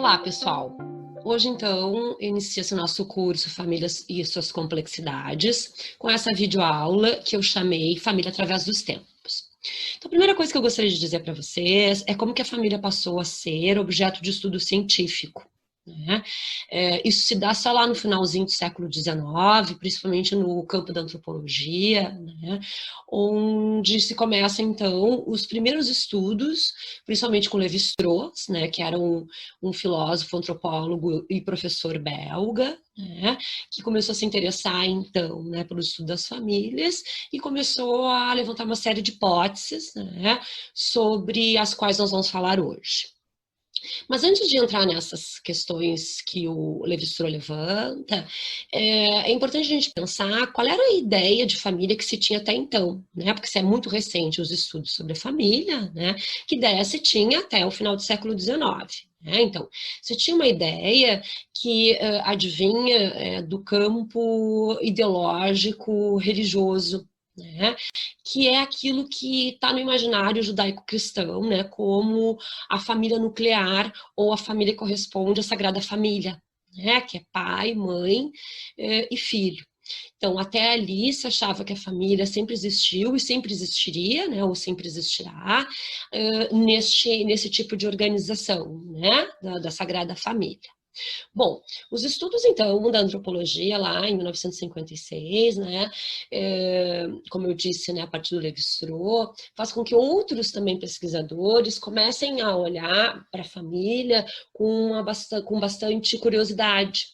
Olá, pessoal! Hoje, então, inicia-se o nosso curso Famílias e Suas Complexidades, com essa videoaula que eu chamei Família através dos Tempos. Então, a primeira coisa que eu gostaria de dizer para vocês é como que a família passou a ser objeto de estudo científico. Né? Isso se dá só lá no finalzinho do século XIX, principalmente no campo da antropologia, né? Onde se começa, então, os primeiros estudos, principalmente com Lévi-Strauss, né? Que era um filósofo, antropólogo e professor belga, né? Que começou a se interessar, então, né, pelo estudo das famílias e começou a levantar uma série de hipóteses, né, sobre as quais nós vamos falar hoje. Mas antes de entrar nessas questões que o Lévi-Strauss levanta, é importante a gente pensar qual era a ideia de família que se tinha até então, né? Porque se é muito recente os estudos sobre a família, né? Que ideia se tinha até o final do século XIX. Então, se tinha uma ideia que advinha do campo ideológico religioso, né? Que é aquilo que está no imaginário judaico-cristão, né? Como a família nuclear ou a família que corresponde à Sagrada Família, né? Que é pai, mãe e filho. Então, até ali se achava que a família sempre existiu e sempre existiria, né, ou sempre existirá, nesse tipo de organização, né, da Sagrada Família. Bom, os estudos, então, da antropologia, lá em 1956, né, como eu disse, né, a partir do Lévi-Strauss, faz com que outros também pesquisadores comecem a olhar para a família com bastante curiosidade.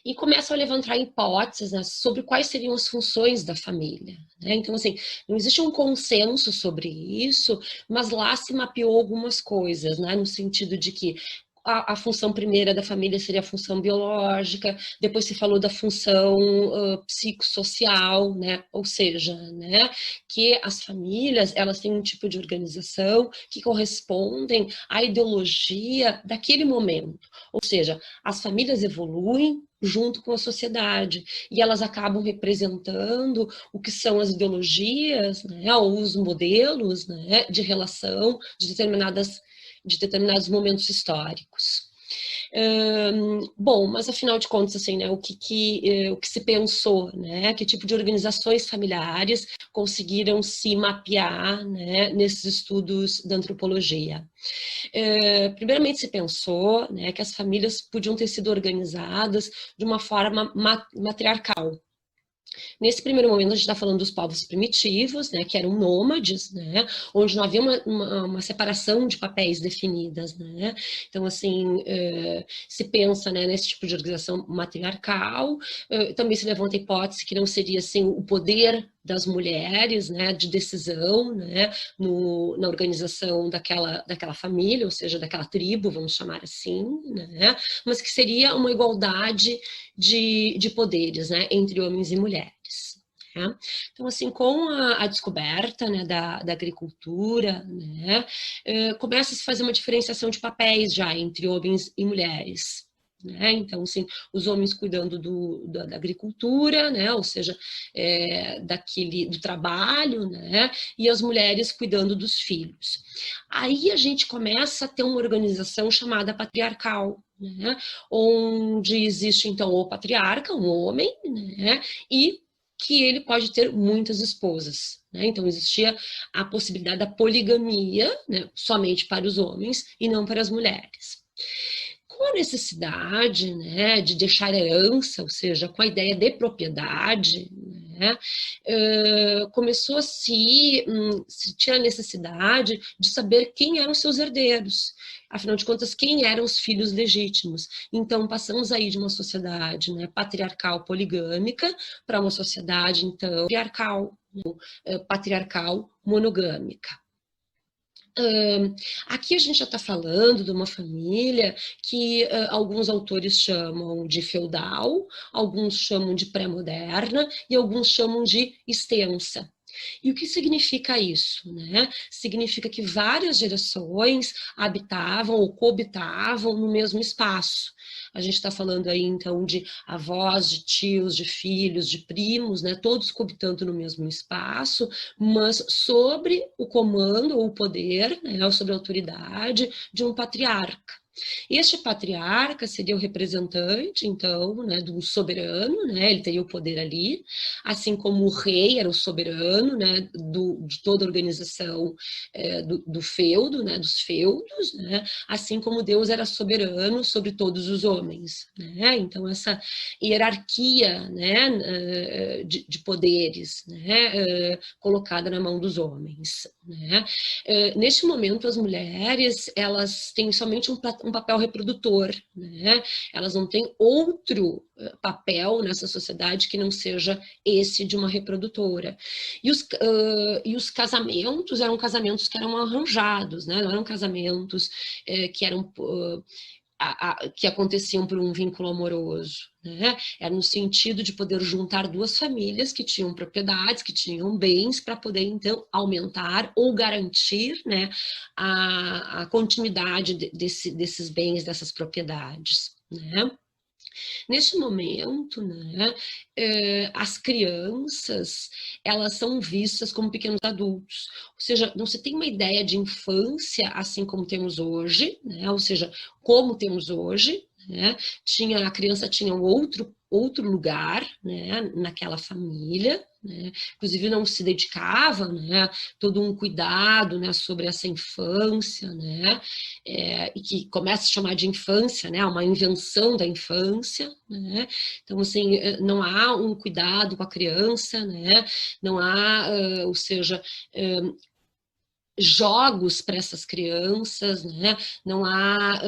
E começam a levantar hipóteses, né, sobre quais seriam as funções da família. Né? Então, assim, não existe um consenso sobre isso, mas lá se mapeou algumas coisas, né, no sentido de que a função primeira da família seria a função biológica, depois se falou da função psicossocial, né? Ou seja, né, que as famílias elas têm um tipo de organização que correspondem à ideologia daquele momento. Ou seja, as famílias evoluem junto com a sociedade, e elas acabam representando o que são as ideologias, né, ou os modelos, né, de relação de determinados momentos históricos. Bom, mas afinal de contas, assim, né, o que se pensou, né, que tipo de organizações familiares conseguiram se mapear, né, nesses estudos da antropologia? Primeiramente se pensou, né, que as famílias podiam ter sido organizadas de uma forma matriarcal. Nesse primeiro momento, a gente está falando dos povos primitivos, né, que eram nômades, né, onde não havia uma separação de papéis definidas. Né? Então, assim, se pensa, né, nesse tipo de organização matriarcal, também se levanta a hipótese que não seria assim, o poder das mulheres, né, de decisão, né, na organização daquela família, ou seja, daquela tribo, vamos chamar assim, né, mas que seria uma igualdade de poderes, né, entre homens e mulheres. Né? Então, assim, com a descoberta, né, da agricultura, né, começa a se fazer uma diferenciação de papéis já entre homens e mulheres. Né? Então, assim, os homens cuidando da agricultura, né? Ou seja, do trabalho, né? E as mulheres cuidando dos filhos. Aí a gente começa a ter uma organização chamada patriarcal, né? Onde existe, então, o patriarca, um homem, né? E que ele pode ter muitas esposas. Né? Então, existia a possibilidade da poligamia, né? Somente para os homens e não para as mulheres. Com a necessidade, né, de deixar herança, ou seja, com a ideia de propriedade, né, começou a se tinha a necessidade de saber quem eram seus herdeiros. Afinal de contas, quem eram os filhos legítimos? Então, passamos aí de uma sociedade, né, patriarcal poligâmica para uma sociedade, então, patriarcal monogâmica. Aqui a gente já está falando de uma família que alguns autores chamam de feudal, alguns chamam de pré-moderna e alguns chamam de extensa. E o que significa isso? Né? Significa que várias gerações habitavam ou coabitavam no mesmo espaço. A gente está falando aí, então, de avós, de tios, de filhos, de primos, né? Todos coabitando no mesmo espaço, mas sobre o comando ou o poder, né? Sobre a autoridade de um patriarca. Este patriarca seria o representante, então, né, do soberano, né, ele teria o poder ali, assim como o rei era o soberano, né, de toda a organização do feudo, né, dos feudos, né, assim como Deus era soberano sobre todos os homens, né, então essa hierarquia, né, de poderes, né, colocada na mão dos homens, né. Neste momento, as mulheres, elas têm somente um papel reprodutor, né? Elas não têm outro papel nessa sociedade que não seja esse de uma reprodutora. E os casamentos eram casamentos que eram arranjados, né? Não eram casamentos que eram que aconteciam por um vínculo amoroso, né? Era no sentido de poder juntar duas famílias que tinham propriedades, que tinham bens, para poder, então, aumentar ou garantir, né, a continuidade desses bens, dessas propriedades, né? Neste momento, né, as crianças, elas são vistas como pequenos adultos, ou seja, não se tem uma ideia de infância assim como temos hoje, né, ou seja, como temos hoje, né, a criança tinha um outro lugar, né, naquela família, né, inclusive não se dedicava, né, todo um cuidado, né, sobre essa infância, né, e que começa a chamar de infância, né, uma invenção da infância, né, então assim, não há um cuidado com a criança, né, não há, ou seja, jogos para essas crianças, né? Não há,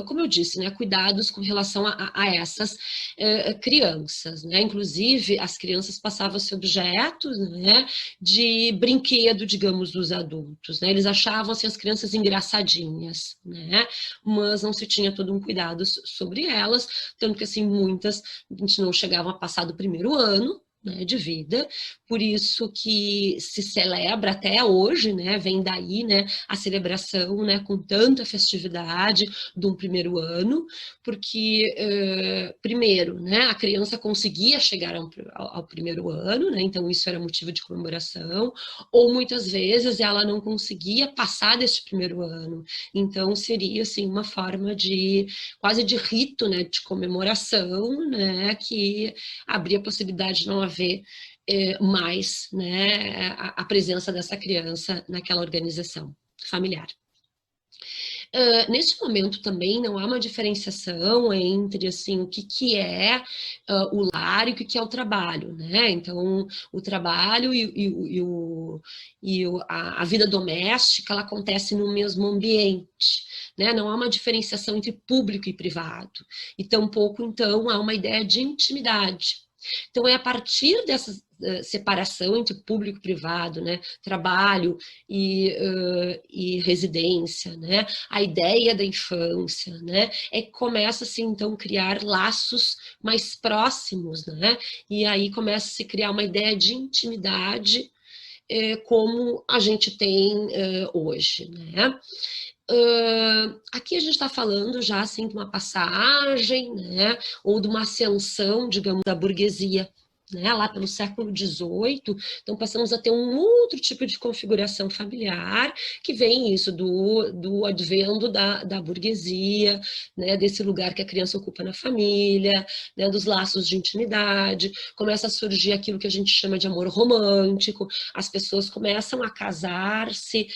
como eu disse, né, cuidados com relação a essas crianças, né? Inclusive, as crianças passavam a ser objetos, né, de brinquedo, digamos, dos adultos, né? Eles achavam assim, as crianças engraçadinhas, né? Mas não se tinha todo um cuidado sobre elas, tanto que assim muitas a gente não chegavam a passar do primeiro ano, né, de vida, por isso que se celebra até hoje, né, vem daí, né, a celebração, né, com tanta festividade de um primeiro ano, porque, primeiro, né, a criança conseguia chegar ao primeiro ano, né, então isso era motivo de comemoração, ou muitas vezes ela não conseguia passar deste primeiro ano, então seria, assim, uma forma de, quase de rito, né, de comemoração, né, que abria a possibilidade de não haver mais, né, a presença dessa criança naquela organização familiar. Neste momento também não há uma diferenciação entre assim, o que é o lar e o que é o trabalho, né? Então, o trabalho a vida doméstica ela acontece no mesmo ambiente, né? Não há uma diferenciação entre público e privado, e tampouco, então, há uma ideia de intimidade. Então, é a partir dessa separação entre público e privado, né, trabalho e residência, né, a ideia da infância, né, é que começa assim, então, criar laços mais próximos, né, e aí começa a se criar uma ideia de intimidade como a gente tem hoje, né. Aqui a gente está falando já assim de uma passagem, né, ou de uma ascensão, digamos, da burguesia, né, lá pelo século XVIII, então passamos a ter um outro tipo de configuração familiar, que vem isso do advento da burguesia, né, desse lugar que a criança ocupa na família, né, dos laços de intimidade, começa a surgir aquilo que a gente chama de amor romântico, as pessoas começam a casar-se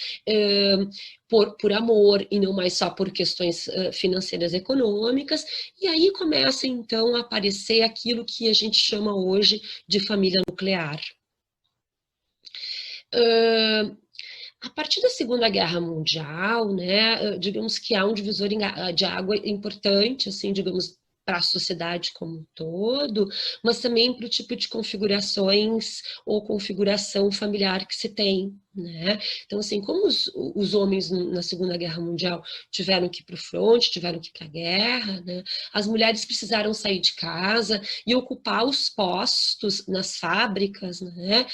por amor e não mais só por questões financeiras e econômicas, e aí começa então a aparecer aquilo que a gente chama hoje de família nuclear. A partir da Segunda Guerra Mundial, né, digamos que há um divisor de água importante, assim, digamos, para a sociedade como um todo, mas também para o tipo de configurações ou configuração familiar que se tem, né? Então, assim, como os homens na Segunda Guerra Mundial tiveram que ir para o fronte, tiveram que ir para a guerra, né? As mulheres precisaram sair de casa e ocupar os postos nas fábricas, né?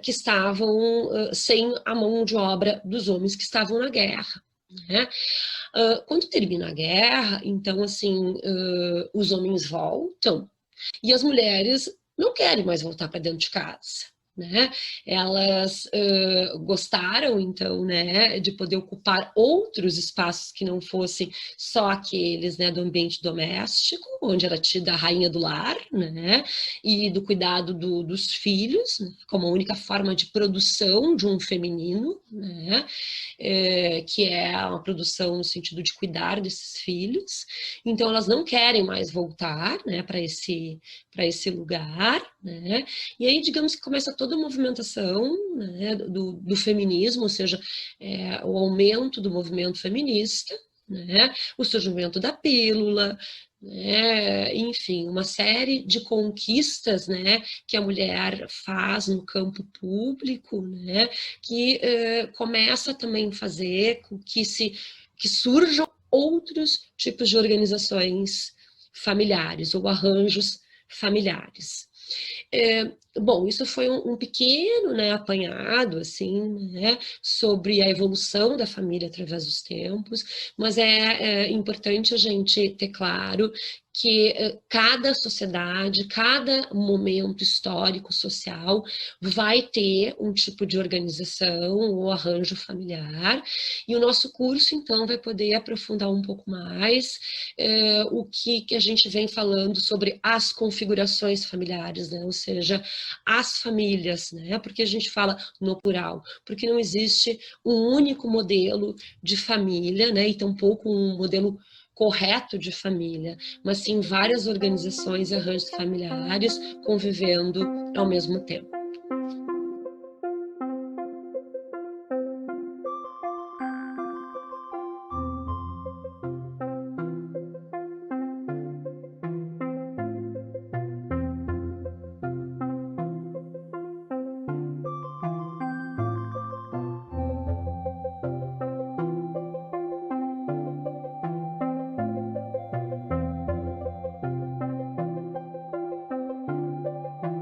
Que estavam sem a mão de obra dos homens que estavam na guerra, né? Quando termina a guerra, então, assim, os homens voltam e as mulheres não querem mais voltar para dentro de casa, né? Elas gostaram, então, né, de poder ocupar outros espaços que não fossem só aqueles, né, do ambiente doméstico, onde era tida a rainha do lar, né, e do cuidado dos filhos, né, como a única forma de produção de um feminino, né, que é uma produção no sentido de cuidar desses filhos. Então, elas não querem mais voltar, né, para esse lugar, né? E aí, digamos que começa toda a movimentação, né, do feminismo, ou seja, o aumento do movimento feminista, né, o surgimento da pílula, né, enfim, uma série de conquistas, né, que a mulher faz no campo público, né, que começa também a fazer com que surjam outros tipos de organizações familiares ou arranjos familiares. Bom, isso foi um pequeno, né, apanhado, assim, né, sobre a evolução da família através dos tempos, mas é importante a gente ter claro que cada sociedade, cada momento histórico, social, vai ter um tipo de organização ou arranjo familiar, e o nosso curso, então, vai poder aprofundar um pouco mais o que a gente vem falando sobre as configurações familiares, né? Ou seja, as famílias, né? Porque a gente fala no plural, porque não existe um único modelo de família, né? E tampouco um modelo correto de família, mas sim várias organizações e arranjos familiares convivendo ao mesmo tempo.